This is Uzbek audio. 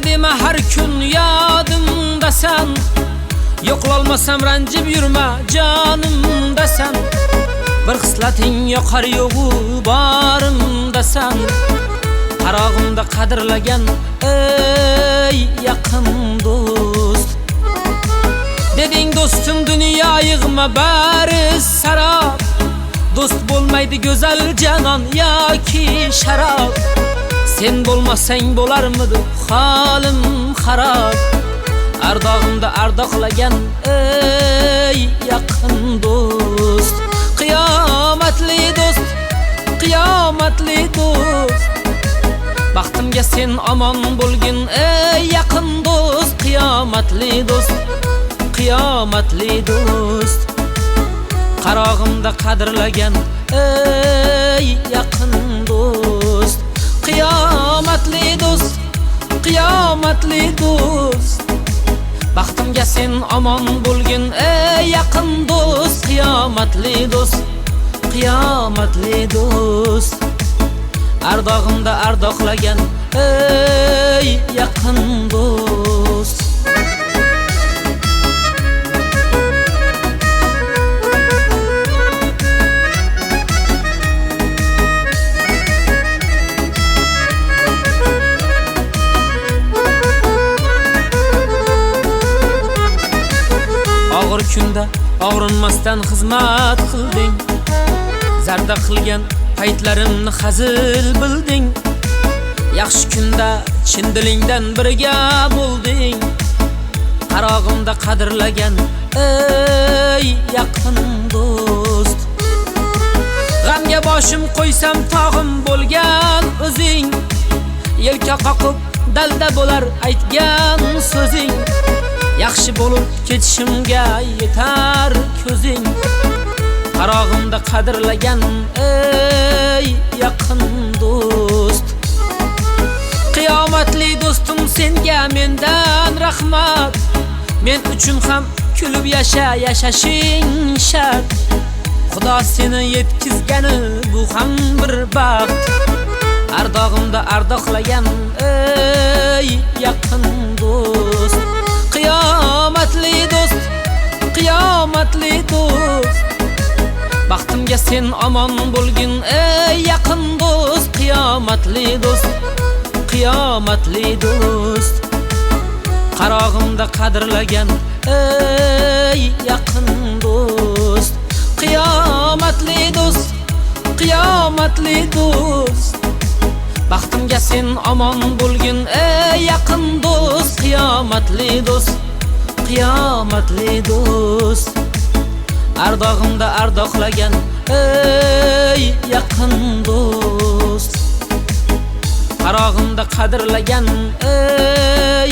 deme her gün yadımda sen. Yo'qolmasam ranjib yurma jonimda sen. Bir xislating yoqar yo'g'u borimda sen. Qarog'imda qadrlagan ey yaqin do'st. Deding do'stim dunyo yig'ma bari sarob. Do'st bo'lmaydi go'zal janon yoki sharob. Sen bo'lmasang bo'larmidi holim xarob. Ardog'imda ardoqlagan ey yaqin do'st. Qiyomatli do'st, qiyomatli do'st. Baxtimga sen omon bo'lgin ey yaqin do'st. Qiyomatli do'st, qiyomatli do'st. Qarog'imda qadrlagan ey yaqin do'st. Qiyomatli do'st, qiyomatli do'st. Baxtimga sen omon bo'lgin ey yaqin do'st. Qiyomatli do'st, qiyomatli do'st. Ardog'imda ardoqlagan ey yaqin do'st. Og'ir kunda og'rinmasdan xizmat qilding. Zarda qilgan paytlarimni hazil bilding. Yaxshi kunda chin dilingdan birga bo'lding. Qarog'imda qadrlagan ey yaqin do'st. G'amga boshim qo'ysam tog'im bo'lgan o'zing. Yelka qoqib dalda bo'lar aytgan so'zing. Yaxshi bo'lib ketishimga yetar ko'zing. Qarog'imda qadrlagan ey yaqin do'st. Qiyomatli do'stim senga mendan rahmat. Men uchun ham kulib yashashing shart. Xudo seni yetkizgani bu ham bir baxt. Ardog'imda ardoqlagan ey yaqin do'st. Qiyomatli do'st, qiyomatli do'st. Baxtimga sen omon bo'lgin ey yaqin do'st. Qiyomatli do'st, qiyomatli do'st. Qarog'imda qadrlagan ey yaqin do'st. Qiyomatli do'st, qiyomatli do'st. Baxtimga sen omon bo'lgin ey yaqin do'st. Qiyomatli do'st, qiyomatli do'st. Ardog'imda ardoqlagan ey yaqin do'st. Qarog'imda qadrlagan ey